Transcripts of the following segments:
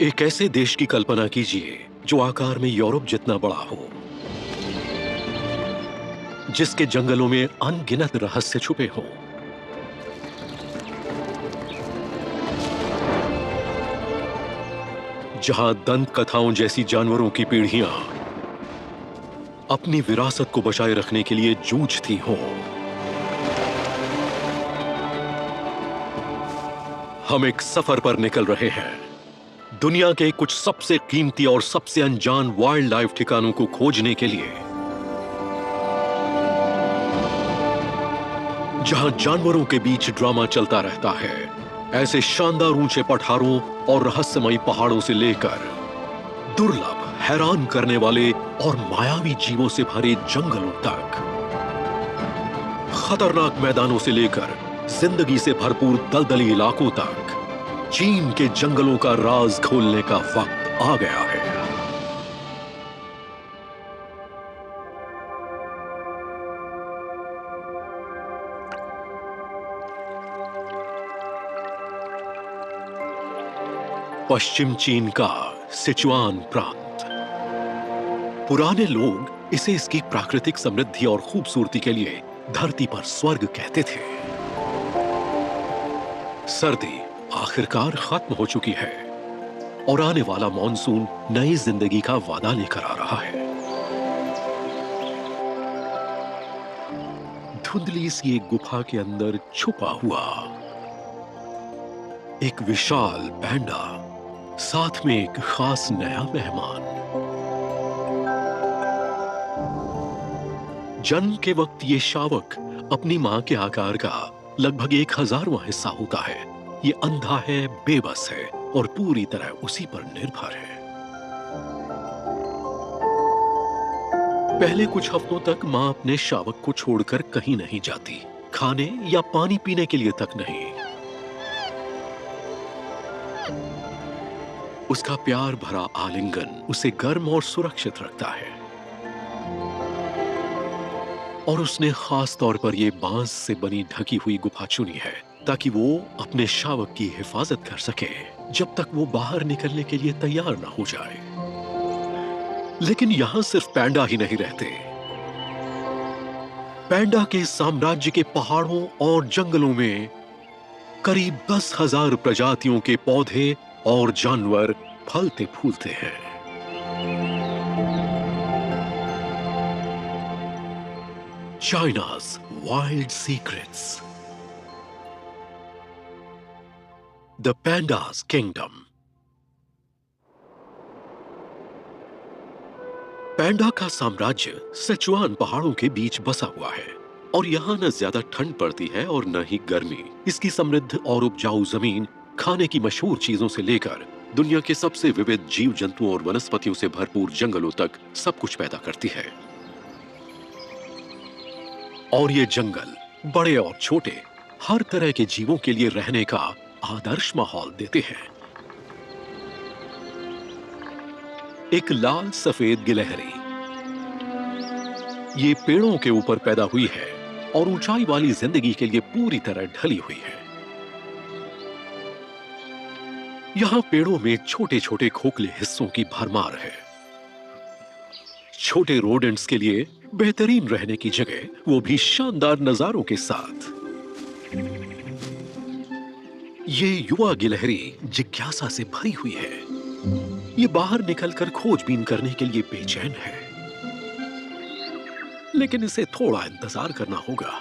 एक ऐसे देश की कल्पना कीजिए जो आकार में यूरोप जितना बड़ा हो, जिसके जंगलों में अनगिनत रहस्य छुपे हों, जहां दंत कथाओं जैसी जानवरों की पीढ़ियां अपनी विरासत को बचाए रखने के लिए जूझती हों। हम एक सफर पर निकल रहे हैं, दुनिया के कुछ सबसे कीमती और सबसे अनजान वाइल्ड लाइफ ठिकानों को खोजने के लिए, जहां जानवरों के बीच ड्रामा चलता रहता है। ऐसे शानदार ऊंचे पठारों और रहस्यमयी पहाड़ों से लेकर दुर्लभ, हैरान करने वाले और मायावी जीवों से भरे जंगलों तक, खतरनाक मैदानों से लेकर जिंदगी से भरपूर दलदली इलाकों तक, चीन के जंगलों का राज खोलने का वक्त आ गया है। पश्चिम चीन का सिचुआन प्रांत। पुराने लोग इसे इसकी प्राकृतिक समृद्धि और खूबसूरती के लिए धरती पर स्वर्ग कहते थे। सर्दी आखिरकार खत्म हो चुकी है और आने वाला मॉनसून नई जिंदगी का वादा लेकर आ रहा है। धुंधली सी एक गुफा के अंदर छुपा हुआ एक विशाल पैंडा, साथ में एक खास नया मेहमान। जन्म के वक्त ये शावक अपनी मां के आकार का लगभग 1000वां हिस्सा होता है। ये अंधा है, बेबस है और पूरी तरह उसी पर निर्भर है। पहले कुछ हफ्तों तक मां अपने शावक को छोड़कर कहीं नहीं जाती, खाने या पानी पीने के लिए तक नहीं। उसका प्यार भरा आलिंगन उसे गर्म और सुरक्षित रखता है और उसने खास तौर पर यह बांस से बनी ढकी हुई गुफा चुनी है ताकि वो अपने शावक की हिफाजत कर सके जब तक वो बाहर निकलने के लिए तैयार ना हो जाए। लेकिन यहां सिर्फ पैंडा ही नहीं रहते। पैंडा के साम्राज्य के पहाड़ों और जंगलों में करीब 10,000 प्रजातियों के पौधे और जानवर फलते फूलते हैं। China's wild secrets, the pandas kingdom. Panda का साम्राज्य सिचुआन पहाड़ों के बीच बसा हुआ है और यहाँ न ज्यादा ठंड पड़ती है और न ही गर्मी। इसकी समृद्ध और उपजाऊ जमीन खाने की मशहूर चीजों से लेकर दुनिया के सबसे विविध जीव जंतुओं और वनस्पतियों से भरपूर जंगलों तक सब कुछ पैदा करती है। और ये जंगल बड़े और छोटे हर तरह के जीवों के लिए रहने का आदर्श माहौल देते हैं। एक लाल सफेद गिलहरी ये पेड़ों के ऊपर पैदा हुई है और ऊंचाई वाली जिंदगी के लिए पूरी तरह ढली हुई है। यहां पेड़ों में छोटे छोटे खोखले हिस्सों की भरमार है। छोटे रोडेंट्स के लिए बेहतरीन रहने की जगह, वो भी शानदार नजारों के साथ। ये युवा गिलहरी जिज्ञासा से भरी हुई है। ये बाहर निकलकर खोजबीन करने के लिए बेचैन है, लेकिन इसे थोड़ा इंतजार करना होगा।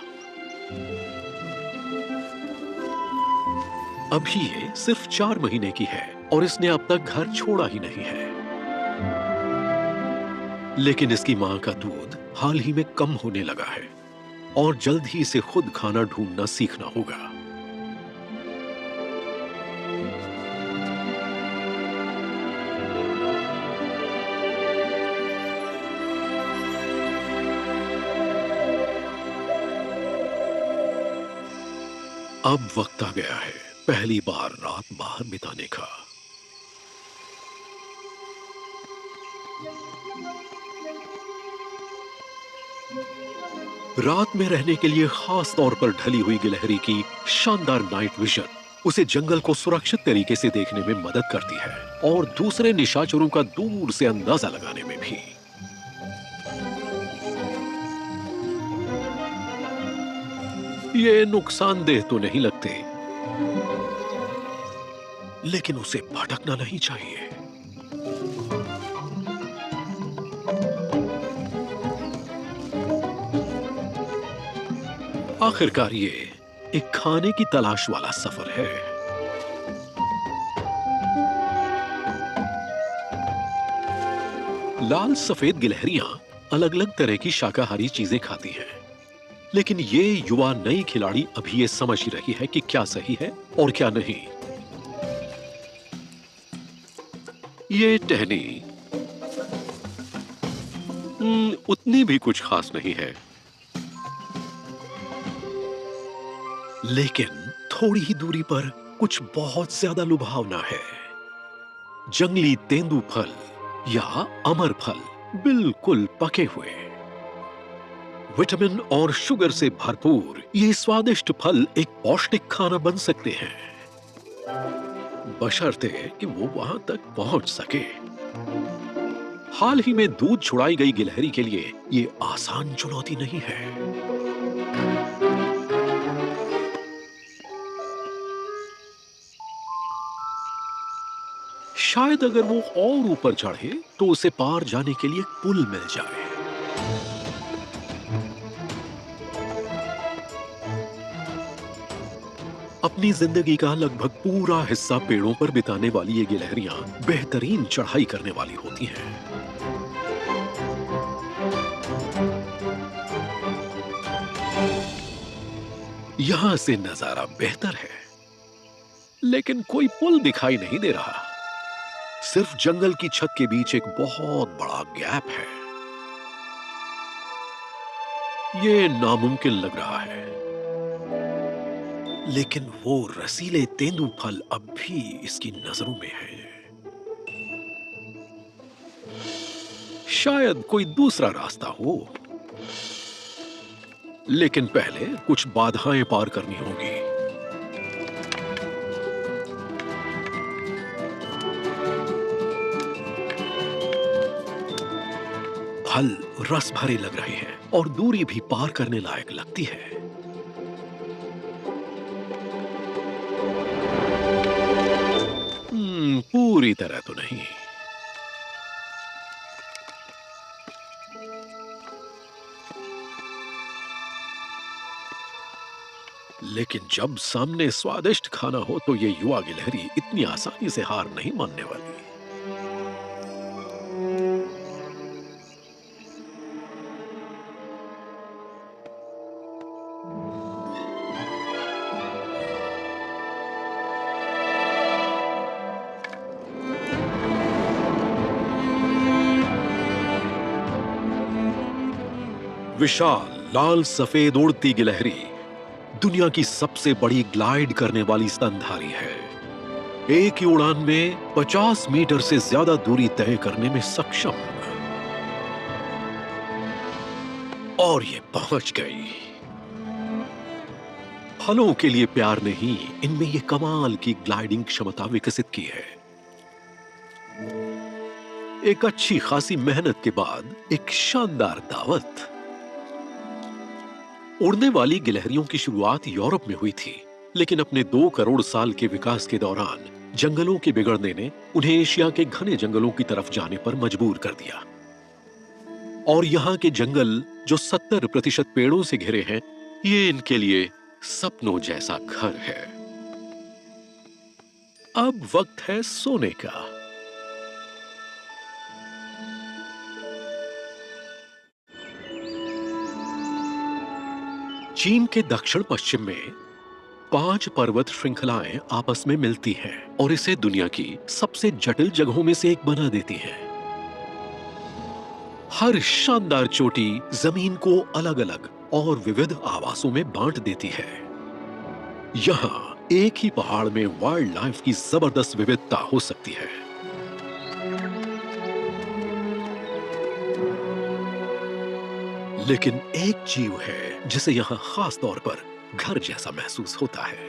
अभी ये सिर्फ 4 महीने की है और इसने अब तक घर छोड़ा ही नहीं है। लेकिन इसकी मां का दूध हाल ही में कम होने लगा है और जल्द ही इसे खुद खाना ढूंढना सीखना होगा। अब वक्त आ गया है पहली बार रात बाहर बिताने का। रात में रहने के लिए खास तौर पर ढली हुई गिलहरी की शानदार नाइट विजन उसे जंगल को सुरक्षित तरीके से देखने में मदद करती है और दूसरे निशाचरों का दूर से अंदाजा लगाने में भी। ये नुकसानदेह तो नहीं लगते, लेकिन उसे भटकना नहीं चाहिए। आखिरकार ये एक खाने की तलाश वाला सफर है। लाल सफेद गिलहरियां अलग अलग तरह की शाकाहारी चीजें खाती हैं, लेकिन ये युवा नई खिलाड़ी अभी ये समझ ही रही है कि क्या सही है और क्या नहीं। ये टहनी उतनी भी कुछ खास नहीं है, लेकिन थोड़ी ही दूरी पर कुछ बहुत ज्यादा लुभावना है। जंगली तेंदुफल या अमर फल, बिल्कुल पके हुए। विटामिन और शुगर से भरपूर ये स्वादिष्ट फल एक पौष्टिक खाना बन सकते हैं, बशर्ते कि वो वहां तक पहुंच सके। हाल ही में दूध छुड़ाई गई गिलहरी के लिए ये आसान चुनौती नहीं है। शायद अगर वो और ऊपर चढ़े तो उसे पार जाने के लिए एक पुल मिल जाए। अपनी जिंदगी का लगभग पूरा हिस्सा पेड़ों पर बिताने वाली ये गिलहरियां बेहतरीन चढ़ाई करने वाली होती हैं। यहां से नजारा बेहतर है, लेकिन कोई पुल दिखाई नहीं दे रहा। सिर्फ जंगल की छत के बीच एक बहुत बड़ा गैप है। ये नामुमकिन लग रहा है, लेकिन वो रसीले तेंदुफल अब भी इसकी नजरों में है। शायद कोई दूसरा रास्ता हो, लेकिन पहले कुछ बाधाएं पार करनी होंगी। फल रस भरे लग रहे हैं और दूरी भी पार करने लायक लगती है। पूरी तरह तो नहीं। लेकिन जब सामने स्वादिष्ट खाना हो तो ये युवा गिलहरी इतनी आसानी से हार नहीं मानने वाली। विशाल लाल सफेद उड़ती गिलहरी दुनिया की सबसे बड़ी ग्लाइड करने वाली स्तनधारी है। एक ही उड़ान में 50 मीटर से ज्यादा दूरी तय करने में सक्षम। और ये पहुंच गई। फलों के लिए प्यार ने ही इनमें ये कमाल की ग्लाइडिंग क्षमता विकसित की है। एक अच्छी खासी मेहनत के बाद एक शानदार दावत। उड़ने वाली गिलहरियों की शुरुआत यूरोप में हुई थी, लेकिन अपने 2 करोड़ साल के विकास के दौरान जंगलों के बिगड़ने ने उन्हें एशिया के घने जंगलों की तरफ जाने पर मजबूर कर दिया। और यहाँ के जंगल जो 70% पेड़ों से घिरे हैं, ये इनके लिए सपनों जैसा घर है। अब वक्त है सोने का। चीन के दक्षिण पश्चिम में 5 पर्वत श्रृंखलाएं आपस में मिलती हैं और इसे दुनिया की सबसे जटिल जगहों में से एक बना देती हैं। हर शानदार चोटी जमीन को अलग अलग और विविध आवासों में बांट देती है। यहां एक ही पहाड़ में वाइल्ड लाइफ की जबरदस्त विविधता हो सकती है। लेकिन एक जीव है जिसे यहां खास तौर पर घर जैसा महसूस होता है।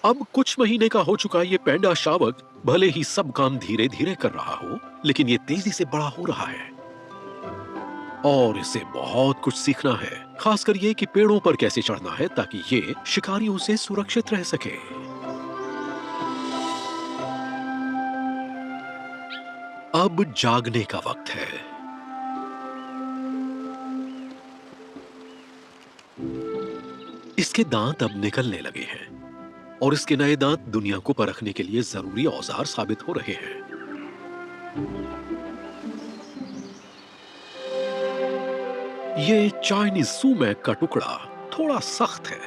अब कुछ महीने का हो चुका ये पैंडा शावक भले ही सब काम धीरे धीरे कर रहा हो, लेकिन ये तेजी से बड़ा हो रहा है और इसे बहुत कुछ सीखना है, खासकर ये कि पेड़ों पर कैसे चढ़ना है ताकि ये शिकारियों से सुरक्षित रह सके। अब जागने का वक्त है। इसके दांत अब निकलने लगे हैं और इसके नए दांत दुनिया को परखने के लिए जरूरी औजार साबित हो रहे हैं। ये चाइनीज सुमैक का टुकड़ा थोड़ा सख्त है,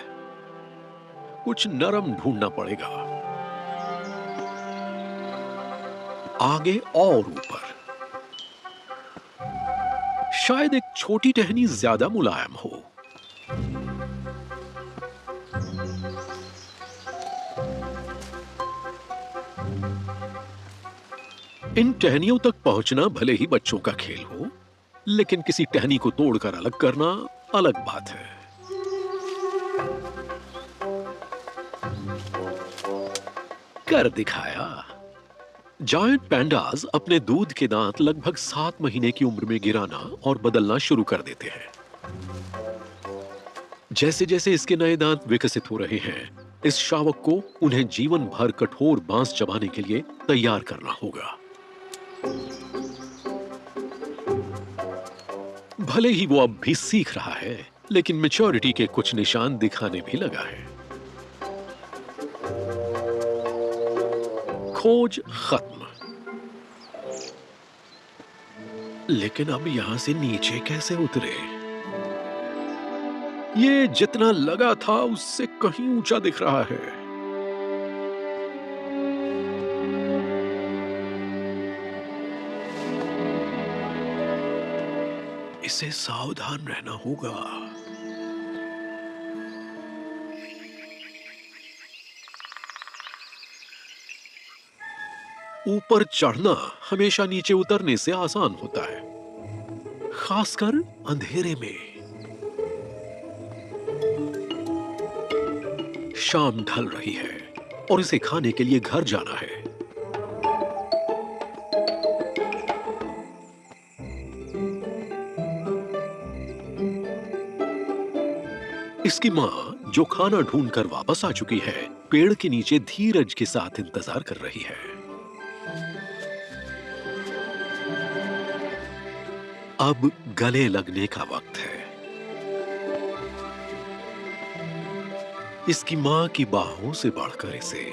कुछ नरम ढूंढना पड़ेगा। आगे और ऊपर शायद एक छोटी टहनी ज्यादा मुलायम हो। इन टहनियों तक पहुंचना भले ही बच्चों का खेल हो, लेकिन किसी टहनी को तोड़कर अलग करना अलग बात है। कर दिखाया। जायंट पैंडास अपने दूध के दांत लगभग 7 महीने की उम्र में गिराना और बदलना शुरू कर देते हैं। जैसे जैसे इसके नए दांत विकसित हो रहे हैं, इस शावक को उन्हें जीवन भर कठोर बांस चबाने के लिए तैयार करना होगा। भले ही वो अब भी सीख रहा है, लेकिन मैच्योरिटी के कुछ निशान दिखाने भी लगा है। खोज खत्म, लेकिन अब यहां से नीचे कैसे उतरे? ये जितना लगा था उससे कहीं ऊंचा दिख रहा है। इसे सावधान रहना होगा। ऊपर चढ़ना हमेशा नीचे उतरने से आसान होता है, खासकर अंधेरे में। शाम ढल रही है और इसे खाने के लिए घर जाना है। इसकी मां, जो खाना ढूंढकर वापस आ चुकी है, पेड़ के नीचे धीरज के साथ इंतजार कर रही है। अब गले लगने का वक्त है। इसकी मां की बाहों से बढ़कर इसे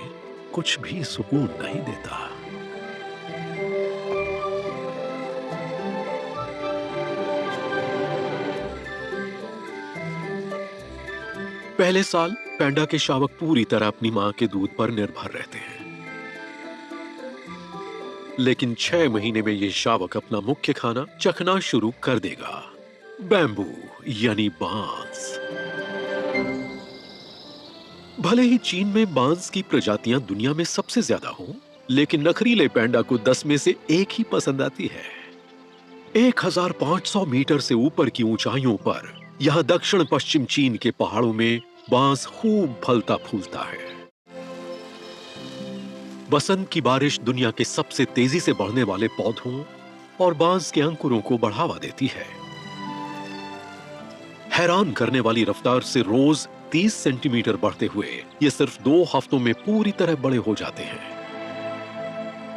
कुछ भी सुकून नहीं देता। पहले साल पैंडा के शावक पूरी तरह अपनी मां के दूध पर निर्भर रहते हैं, लेकिन 6 महीने में यह शावक अपना मुख्य खाना चखना शुरू कर देगा, बैम्बू यानी बांस। भले ही चीन में बांस की प्रजातियां दुनिया में सबसे ज्यादा हों, लेकिन नखरीले पैंडा को 10 में से 1 ही पसंद आती है। 1500 मीटर से ऊपर की ऊंचाइयों पर यहां दक्षिण पश्चिम चीन के पहाड़ों में बांस खूब फलता फूलता है। बसंत की बारिश दुनिया के सबसे तेजी से बढ़ने वाले पौधों और बांस के अंकुरों को बढ़ावा देती है। हैरान करने वाली रफ्तार से रोज 30 सेंटीमीटर बढ़ते हुए ये सिर्फ 2 हफ्तों में पूरी तरह बड़े हो जाते हैं।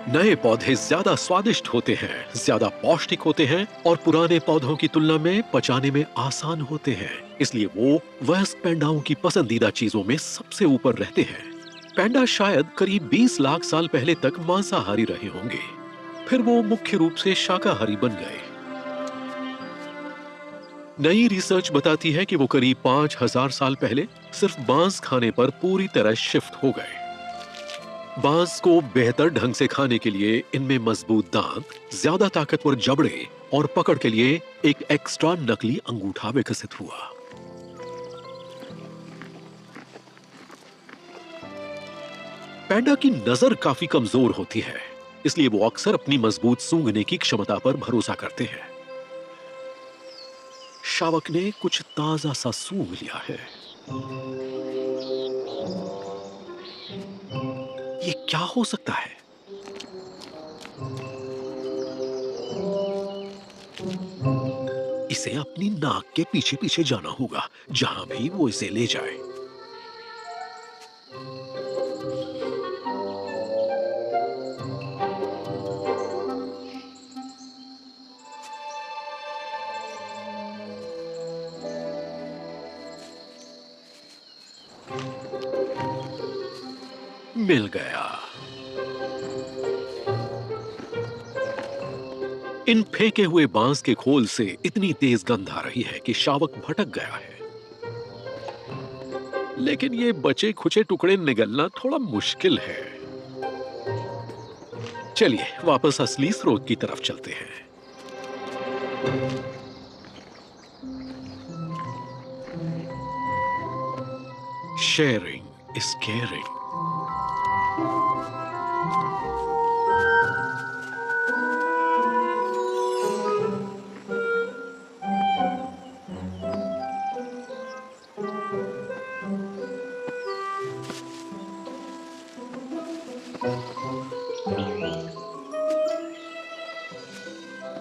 नए पौधे ज्यादा स्वादिष्ट होते हैं, ज्यादा पौष्टिक होते हैं और पुराने पौधों की तुलना में पचाने में आसान होते हैं, इसलिए वो वयस्क पैंडाओं की पसंदीदा चीजों में सबसे ऊपर रहते हैं। पैंडा शायद करीब 20 लाख साल पहले तक मांसाहारी रहे होंगे, फिर वो मुख्य रूप से शाकाहारी बन गए। नई रिसर्च बताती है कि वो करीब 5000 साल पहले सिर्फ बांस खाने पर पूरी तरह शिफ्ट हो गए। बांस को बेहतर ढंग से खाने के लिए इनमें मजबूत दांत, ज्यादा ताकतवर जबड़े और पकड़ के लिए एक एक्स्ट्रा नकली अंगूठा विकसित हुआ। पैंडा की नजर काफी कमजोर होती है, इसलिए वो अक्सर अपनी मजबूत सूंघने की क्षमता पर भरोसा करते हैं। शावक ने कुछ ताजा सा सूंघ लिया है। क्या हो सकता है? इसे अपनी नाक के पीछे पीछे जाना होगा, जहां भी वो इसे ले जाए। मिल गया। इन फेंके हुए बांस के खोल से इतनी तेज गंध आ रही है कि शावक भटक गया है। लेकिन ये बचे खुचे टुकड़े निगलना थोड़ा मुश्किल है। चलिए वापस असली स्रोत की तरफ चलते हैं। Sharing is caring.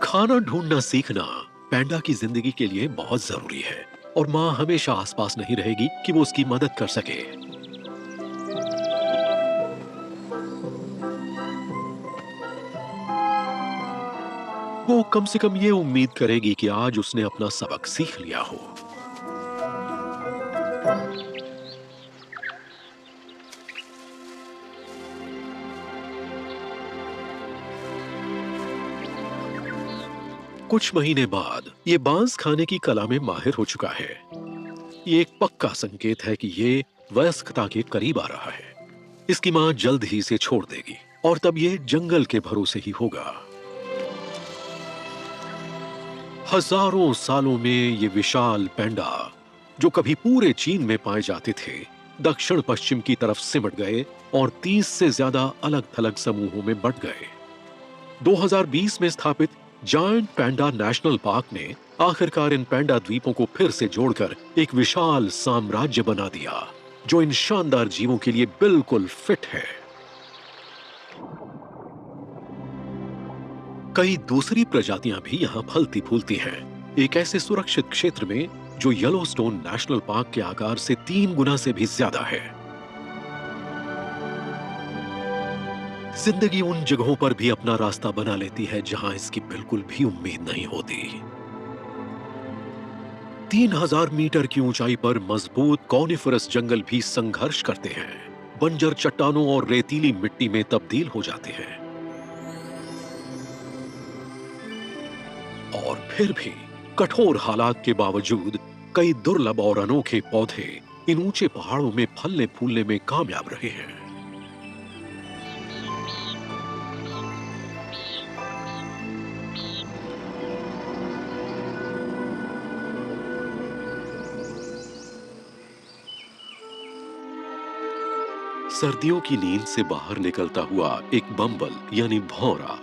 खाना ढूंढना सीखना पैंडा की जिंदगी के लिए बहुत जरूरी है, और माँ हमेशा आसपास नहीं रहेगी कि वो उसकी मदद कर सके। वो कम से कम ये उम्मीद करेगी कि आज उसने अपना सबक सीख लिया हो। कुछ महीने बाद ये बांस खाने की कला में माहिर हो चुका है। ये एक पक्का संकेत है कि ये वयस्कता के करीब आ रहा है। इसकी मां जल्द ही इसे छोड़ देगी, और तब ये जंगल के भरोसे ही होगा। हजारों सालों में ये विशाल पैंडा, जो कभी पूरे चीन में पाए जाते थे, दक्षिण पश्चिम की तरफ सिमट गए और 30 से ज्यादा अलग थलग समूहों में बंट गए। 2020 में स्थापित जायंट पैंडा नेशनल पार्क ने आखिरकार इन पैंडा द्वीपों को फिर से जोड़कर एक विशाल साम्राज्य बना दिया, जो इन शानदार जीवों के लिए बिल्कुल फिट है। कई दूसरी प्रजातियां भी यहां फलती फूलती हैं, एक ऐसे सुरक्षित क्षेत्र में जो येलोस्टोन नेशनल पार्क के आकार से 3 गुना से भी ज्यादा है। जिंदगी उन जगहों पर भी अपना रास्ता बना लेती है जहां इसकी बिल्कुल भी उम्मीद नहीं होती। 3000 मीटर की ऊंचाई पर मजबूत कॉनिफरस जंगल भी संघर्ष करते हैं, बंजर चट्टानों और रेतीली मिट्टी में तब्दील हो जाते हैं। और फिर भी कठोर हालात के बावजूद कई दुर्लभ और अनोखे पौधे इन ऊंचे पहाड़ों में फलने फूलने में कामयाब रहे हैं। सर्दियों की नींद से बाहर निकलता हुआ एक बम्बल यानी भौंरा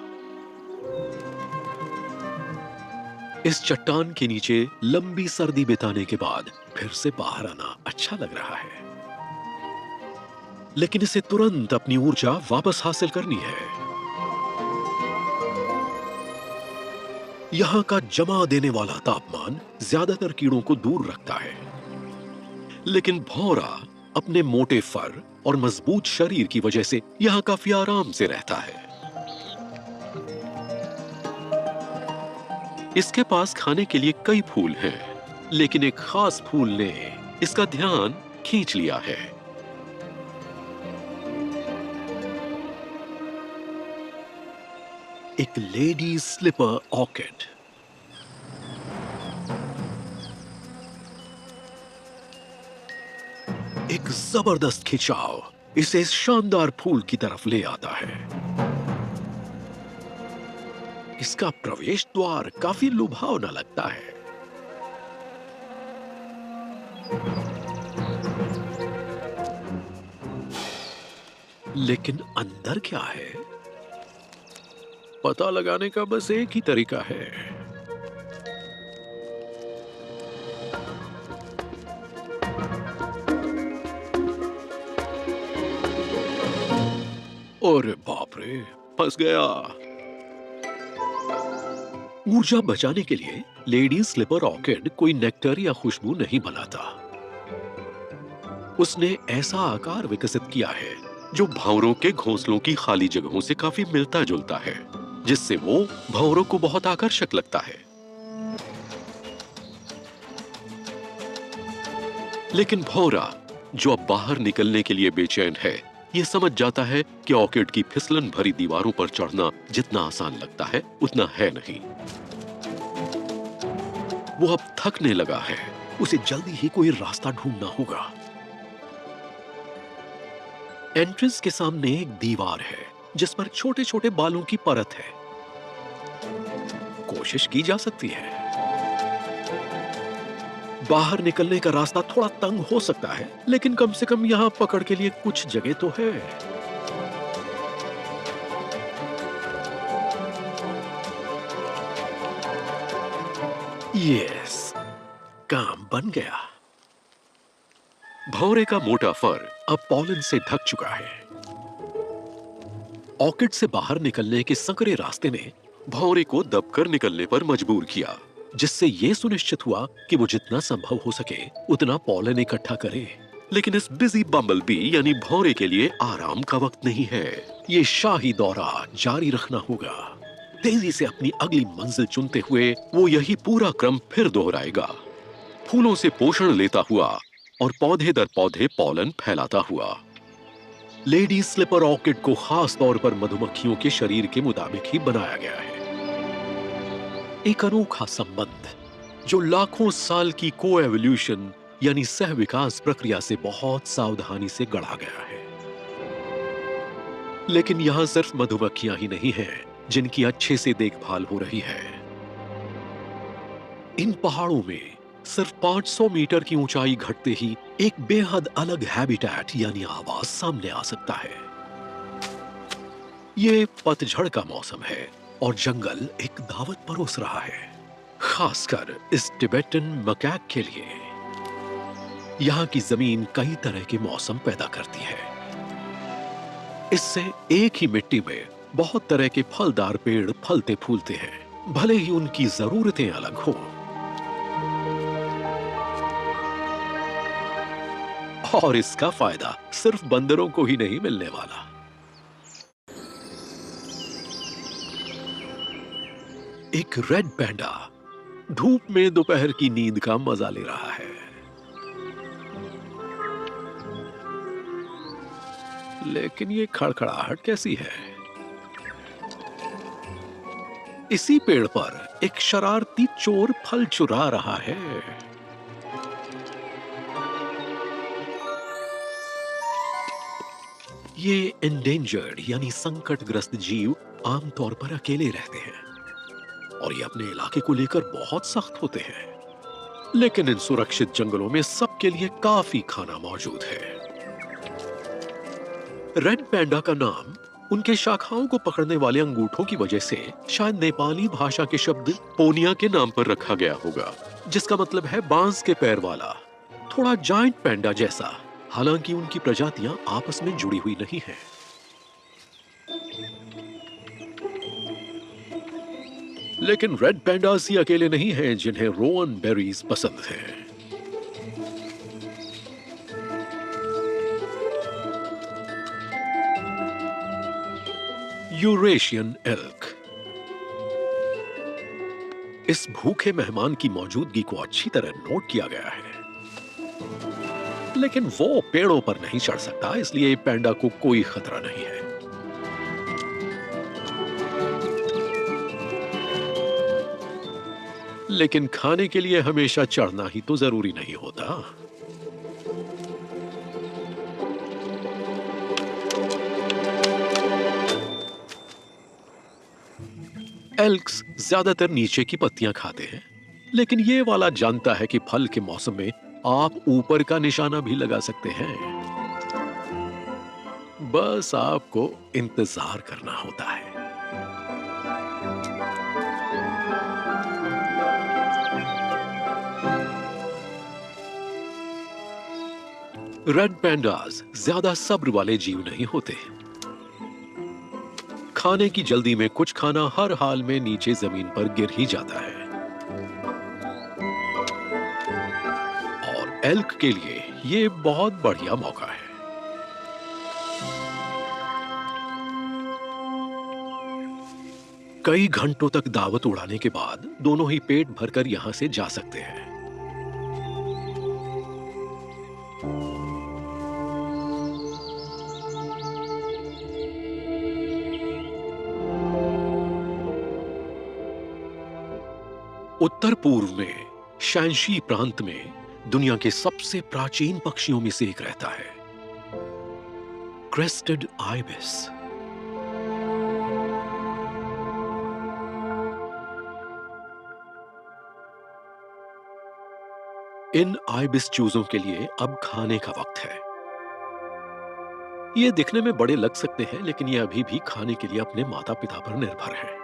इस चट्टान के नीचे लंबी सर्दी बिताने के बाद फिर से बाहर आना अच्छा लग रहा है। लेकिन इसे तुरंत अपनी ऊर्जा वापस हासिल करनी है। यहां का जमा देने वाला तापमान ज्यादातर कीड़ों को दूर रखता है, लेकिन भौंरा अपने मोटे फर और मजबूत शरीर की वजह से यहां काफी आराम से रहता है। इसके पास खाने के लिए कई फूल हैं, लेकिन एक खास फूल ने इसका ध्यान खींच लिया है। एक लेडी स्लिपर ऑर्किड। एक जबरदस्त खिंचाव इसे इस शानदार फूल की तरफ ले आता है। इसका प्रवेश द्वार काफी लुभावना लगता है। लेकिन अंदर क्या है, पता लगाने का बस एक ही तरीका है। अरे बाप रे, फंस गया। ऊर्जा बचाने के लिए लेडी स्लीपर ऑर्किड कोई नेक्टर या खुशबू नहीं बनाता। उसने ऐसा आकार विकसित किया है जो भंवरों के घोंसलों की खाली जगहों से काफी मिलता जुलता है, जिससे वो भंवरों को बहुत आकर्षक लगता है। लेकिन भौरा, जो अब बाहर निकलने के लिए बेचैन है, ये समझ जाता है कि ऑर्किड की फिसलन भरी दीवारों पर चढ़ना जितना आसान लगता है उतना है नहीं। वो अब थकने लगा है, उसे जल्दी ही कोई रास्ता ढूंढना होगा। एंट्रेंस के सामने एक दीवार है जिस पर छोटे छोटे बालों की परत है। कोशिश की जा सकती है। बाहर निकलने का रास्ता थोड़ा तंग हो सकता है, लेकिन कम से कम यहां पकड़ के लिए कुछ जगह तो है। यस, काम बन गया। भौरे का मोटा फर अब पॉलन से ढक चुका है। ऑर्किड से बाहर निकलने के संकरे रास्ते ने भौरे को दबकर निकलने पर मजबूर किया, जिससे यह सुनिश्चित हुआ कि वो जितना संभव हो सके उतना पॉलन इकट्ठा करे। लेकिन इस बिजी बम्बल बी यानी भौरे के लिए आराम का वक्त नहीं है। ये शाही दौरा जारी रखना होगा। तेजी से अपनी अगली मंजिल चुनते हुए वो यही पूरा क्रम फिर दोहराएगा, फूलों से पोषण लेता हुआ और पौधे दर पौधे पॉलन फैलाता हुआ। लेडी स्लीपर ऑर्किड को खास तौर पर मधुमक्खियों के शरीर के मुताबिक ही बनाया गया है। एक अनोखा संबंध जो लाखों साल की कोएवोल्यूशन यानी सह विकास प्रक्रिया से बहुत सावधानी से गढ़ा गया है। लेकिन यहां सिर्फ मधुमक्खियां ही नहीं हैं जिनकी अच्छे से देखभाल हो रही है। इन पहाड़ों में सिर्फ 500 मीटर की ऊंचाई घटते ही एक बेहद अलग हैबिटेट यानी आवास सामने आ सकता है। ये पतझड़ का मौसम है और जंगल एक दावत परोस रहा है, खासकर इस टिबेटन मकैक के लिए। यहां की जमीन कई तरह के मौसम पैदा करती है। इससे एक ही मिट्टी में बहुत तरह के फलदार पेड़ फलते फूलते हैं, भले ही उनकी जरूरतें अलग हों। और इसका फायदा सिर्फ बंदरों को ही नहीं मिलने वाला। एक रेड पैंडा धूप में दोपहर की नींद का मजा ले रहा है। लेकिन ये खड़खड़ाहट कैसी है? इसी पेड़ पर एक शरारती चोर फल चुरा रहा है। ये एंडेंजर्ड यानी संकटग्रस्त जीव आमतौर पर अकेले रहते हैं और ये अपने इलाके को लेकर बहुत सख्त होते हैं। लेकिन इन सुरक्षित जंगलों में सबके लिए काफी खाना मौजूद है। रेड पैंडा का नाम उनके शाखाओं को पकड़ने वाले अंगूठों की वजह से शायद नेपाली भाषा के शब्द पोनिया के नाम पर रखा गया होगा, जिसका मतलब है बांस के पैर वाला, थोड़ा जायंट पैंडा जैसा। हालांकि उनकी प्रजातियां आपस में जुड़ी हुई नहीं हैं। लेकिन रेड पैंडास ही अकेले नहीं हैं जिन्हें रोवन बेरीज पसंद हैं। यूरेशियन एल्क इस भूखे मेहमान की मौजूदगी को अच्छी तरह नोट किया गया है, लेकिन वो पेड़ों पर नहीं चढ़ सकता, इसलिए पैंडा को कोई खतरा नहीं है। लेकिन खाने के लिए हमेशा चढ़ना ही तो जरूरी नहीं होता। एल्क्स ज्यादातर नीचे की पत्तियां खाते हैं, लेकिन ये वाला जानता है कि फल के मौसम में आप ऊपर का निशाना भी लगा सकते हैं। बस आपको इंतजार करना होता है। रेड पैंडास ज्यादा सब्र वाले जीव नहीं होते। खाने की जल्दी में कुछ खाना हर हाल में नीचे जमीन पर गिर ही जाता है। और एल्क के लिए ये बहुत बढ़िया मौका है। कई घंटों तक दावत उड़ाने के बाद दोनों ही पेट भरकर यहां से जा सकते हैं। उत्तर पूर्व में शैनशी प्रांत में दुनिया के सबसे प्राचीन पक्षियों में से एक रहता है, क्रेस्टेड आइबिस। इन आइबिस चूजों के लिए अब खाने का वक्त है। ये दिखने में बड़े लग सकते हैं, लेकिन ये अभी भी खाने के लिए अपने माता पिता पर निर्भर हैं।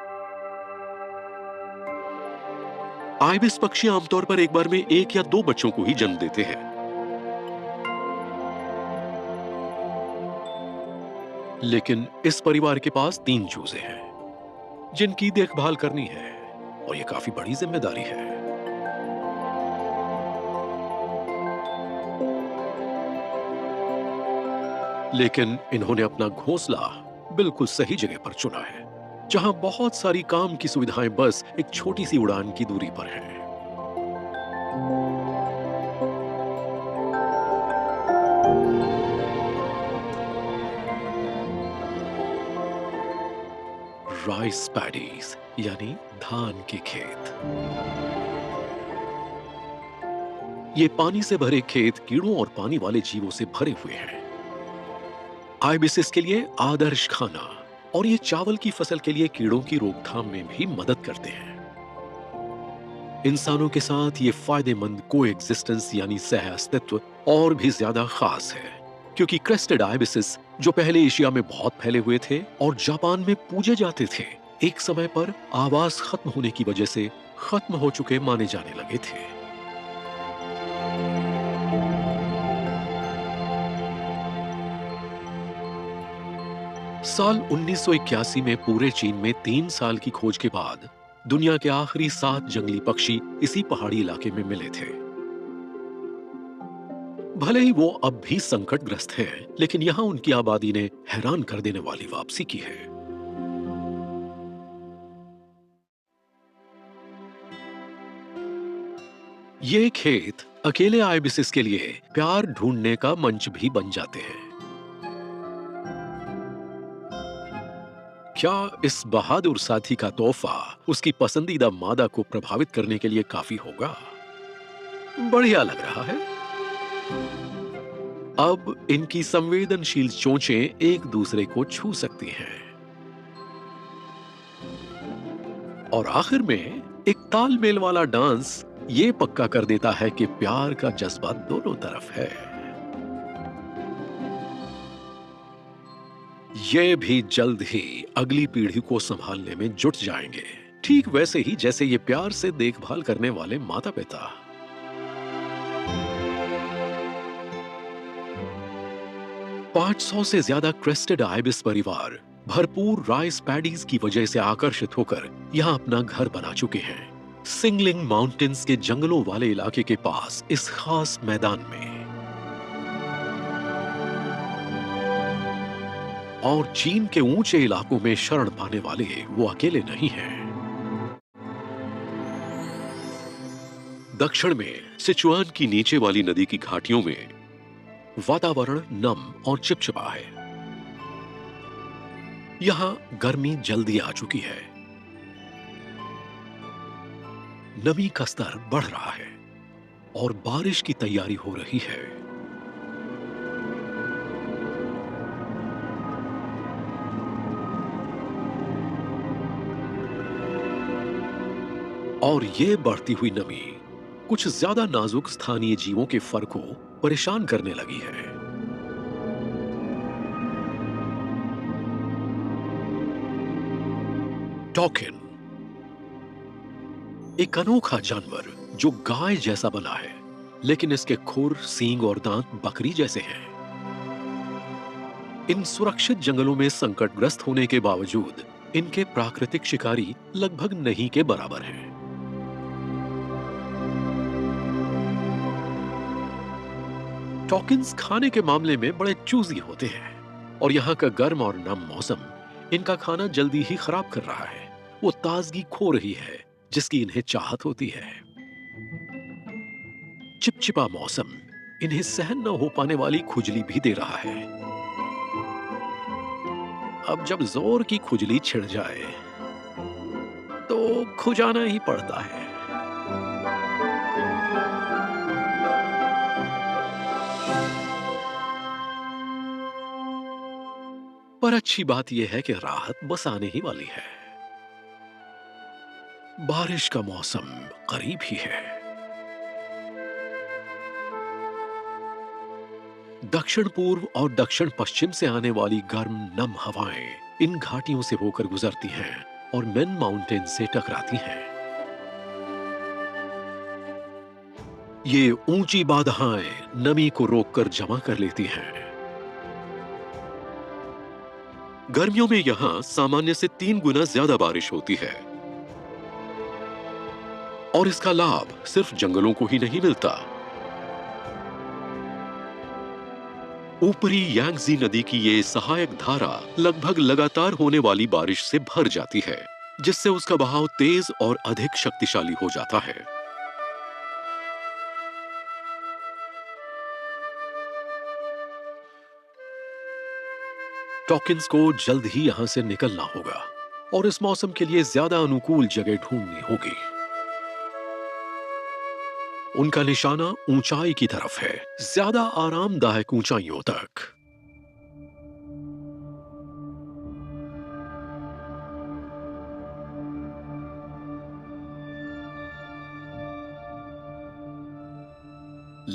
आइबिस पक्षी आमतौर पर एक बार में 1 या 2 बच्चों को ही जन्म देते हैं। लेकिन इस परिवार के पास 3 चूजे हैं जिनकी देखभाल करनी है, और ये काफी बड़ी जिम्मेदारी है। लेकिन इन्होंने अपना घोंसला बिल्कुल सही जगह पर चुना है, जहां बहुत सारी काम की सुविधाएं बस एक छोटी सी उड़ान की दूरी पर हैं। राइस पैडीज यानी धान के खेत। ये पानी से भरे खेत कीड़ों और पानी वाले जीवों से भरे हुए हैं। आइबिसिस के लिए आदर्श खाना, और ये चावल की फसल के लिए कीड़ों की रोकथाम में भी मदद करते हैं। इंसानों के साथ ये फायदेमंद कोएग्जिस्टेंस यानी सह अस्तित्व और भी ज्यादा खास है, क्योंकि क्रेस्टेड आइबिसिस जो पहले एशिया में बहुत फैले हुए थे और जापान में पूजे जाते थे, एक समय पर आवास खत्म होने की वजह से खत्म हो चुके माने जाने लगे थे। साल 1981 में पूरे चीन में 3 साल की खोज के बाद दुनिया के आखिरी 7 जंगली पक्षी इसी पहाड़ी इलाके में मिले थे। भले ही वो अब भी संकटग्रस्त हैं, लेकिन यहां उनकी आबादी ने हैरान कर देने वाली वापसी की है। ये खेत अकेले आइबिसिस के लिए प्यार ढूंढने का मंच भी बन जाते हैं। क्या इस बहादुर साथी का तोहफा उसकी पसंदीदा मादा को प्रभावित करने के लिए काफी होगा? बढ़िया लग रहा है। अब इनकी संवेदनशील चोंचें एक दूसरे को छू सकती हैं। और आखिर में एक तालमेल वाला डांस ये पक्का कर देता है कि प्यार का जज्बा दोनों तरफ है। ये भी जल्द ही अगली पीढ़ी को संभालने में जुट जाएंगे, ठीक वैसे ही जैसे ये प्यार से देखभाल करने वाले माता पिता। पांच 500 से ज्यादा क्रेस्टेड आइबिस परिवार भरपूर राइस पैडीज की वजह से आकर्षित होकर यहां अपना घर बना चुके हैं, सिंगलिंग माउंटेन्स के जंगलों वाले इलाके के पास इस खास मैदान में। और चीन के ऊंचे इलाकों में शरण पाने वाले वो अकेले नहीं हैं। दक्षिण में सिचुआन की नीचे वाली नदी की घाटियों में वातावरण नम और चिपचिपा है। यहां गर्मी जल्दी आ चुकी है, नमी का स्तर बढ़ रहा है और बारिश की तैयारी हो रही है। और ये बढ़ती हुई नमी कुछ ज्यादा नाजुक स्थानीय जीवों के फर को परेशान करने लगी है। टॉकिन एक अनोखा जानवर जो गाय जैसा बना है, लेकिन इसके खुर, सींग और दांत बकरी जैसे हैं। इन सुरक्षित जंगलों में संकटग्रस्त होने के बावजूद इनके प्राकृतिक शिकारी लगभग नहीं के बराबर हैं। टॉकिन्स खाने के मामले में बड़े चूजी होते हैं और यहाँ का गर्म और नम मौसम इनका खाना जल्दी ही खराब कर रहा है। वो ताजगी खो रही है जिसकी इन्हें चाहत होती है। चिपचिपा मौसम इन्हें सहन न हो पाने वाली खुजली भी दे रहा है। अब जब जोर की खुजली छिड़ जाए तो खुजाना ही पड़ता है। पर अच्छी बात यह है कि राहत बस आने ही वाली है। बारिश का मौसम करीब ही है। दक्षिण पूर्व और दक्षिण पश्चिम से आने वाली गर्म नम हवाएं इन घाटियों से होकर गुजरती हैं और मेन माउंटेन से टकराती हैं। ये ऊंची बाधाएं नमी को रोककर जमा कर लेती हैं। गर्मियों में यहां सामान्य से 3 गुना ज्यादा बारिश होती है और इसका लाभ सिर्फ जंगलों को ही नहीं मिलता। ऊपरी यांगजी नदी की ये सहायक धारा लगभग लगातार होने वाली बारिश से भर जाती है, जिससे उसका बहाव तेज और अधिक शक्तिशाली हो जाता है। टॉकिन्स को जल्द ही यहां से निकलना होगा और इस मौसम के लिए ज्यादा अनुकूल जगह ढूंढनी होगी। उनका निशाना ऊंचाई की तरफ है, ज्यादा आरामदायक ऊंचाइयों तक।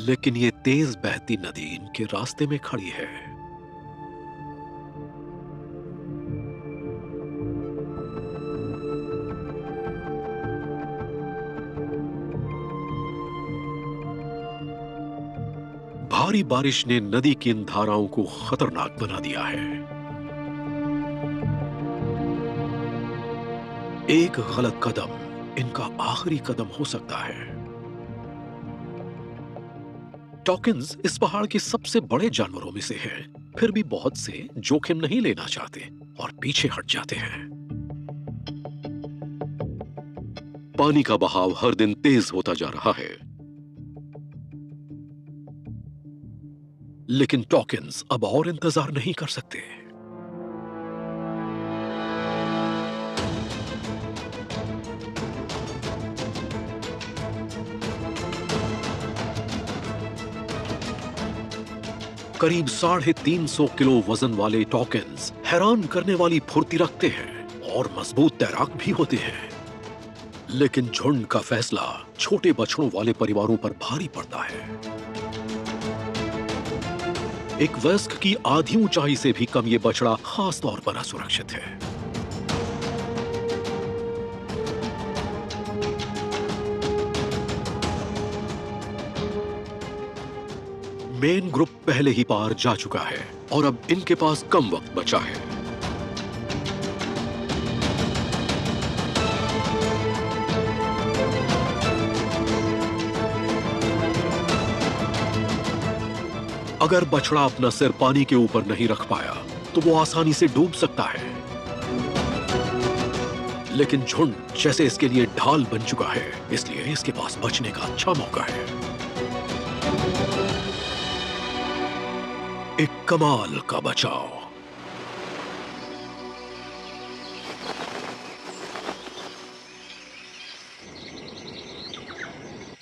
लेकिन ये तेज बहती नदी इनके रास्ते में खड़ी है। भारी बारिश ने नदी की इन धाराओं को खतरनाक बना दिया है। एक गलत कदम इनका आखिरी कदम हो सकता है। टॉकिन्स इस पहाड़ के सबसे बड़े जानवरों में से हैं, फिर भी बहुत से जोखिम नहीं लेना चाहते और पीछे हट जाते हैं। पानी का बहाव हर दिन तेज होता जा रहा है, लेकिन टॉकिन्स अब और इंतजार नहीं कर सकते। करीब 350 किलो वजन वाले टॉकिन्स हैरान करने वाली फुर्ती रखते हैं और मजबूत तैराक भी होते हैं। लेकिन झुंड का फैसला छोटे बछड़ों वाले परिवारों पर भारी पड़ता है। एक वयस्क की आधी ऊंचाई से भी कम ये बछड़ा खास तौर पर असुरक्षित है। मेन ग्रुप पहले ही पार जा चुका है और अब इनके पास कम वक्त बचा है। अगर बछड़ा अपना सिर पानी के ऊपर नहीं रख पाया तो वो आसानी से डूब सकता है। लेकिन झुंड जैसे इसके लिए ढाल बन चुका है, इसलिए इसके पास बचने का अच्छा मौका है। एक कमाल का बचाव।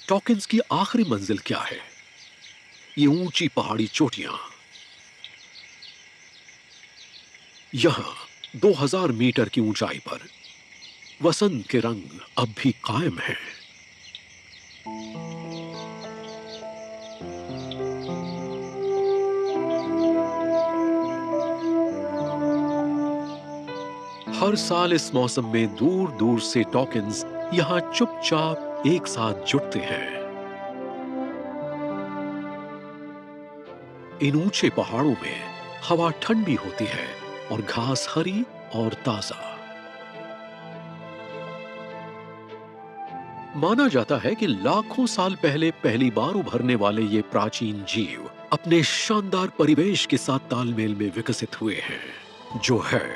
टॉकिन्स की आखिरी मंजिल क्या है? ये ऊंची पहाड़ी चोटियां। यहां 2000 मीटर की ऊंचाई पर वसंत के रंग अब भी कायम हैं। हर साल इस मौसम में दूर दूर से टॉकिन्स यहां चुपचाप एक साथ जुटते हैं। इन ऊंचे पहाड़ों में हवा ठंडी होती है और घास हरी और ताजा। माना जाता है कि लाखों साल पहले पहली बार उभरने वाले ये प्राचीन जीव अपने शानदार परिवेश के साथ तालमेल में विकसित हुए हैं, जो है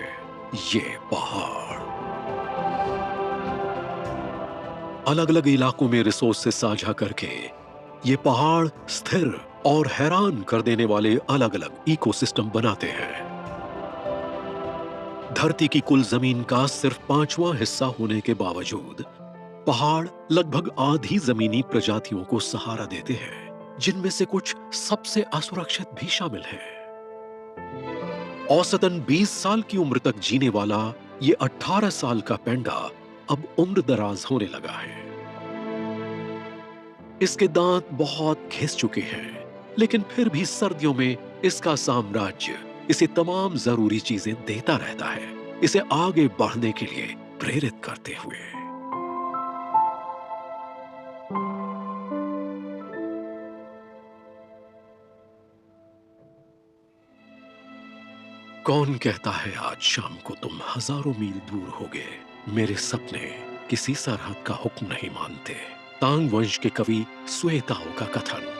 ये पहाड़। अलग अलग इलाकों में रिसोर्सेस साझा करके ये पहाड़ स्थिर और हैरान कर देने वाले अलग अलग इकोसिस्टम बनाते हैं। धरती की कुल जमीन का सिर्फ 5वां हिस्सा होने के बावजूद पहाड़ लगभग आधी जमीनी प्रजातियों को सहारा देते हैं, जिनमें से कुछ सबसे असुरक्षित भी शामिल हैं। औसतन 20 साल की उम्र तक जीने वाला ये 18 साल का पेंडा अब उम्र दराज होने लगा है। इसके दांत बहुत घिस चुके हैं, लेकिन फिर भी सर्दियों में इसका साम्राज्य इसे तमाम जरूरी चीजें देता रहता है, इसे आगे बढ़ने के लिए प्रेरित करते हुए। कौन कहता है आज शाम को तुम हजारों मील दूर होगे, मेरे सपने किसी सरहद का हुक्म नहीं मानते। तांग वंश के कवि सुएताओ का कथन।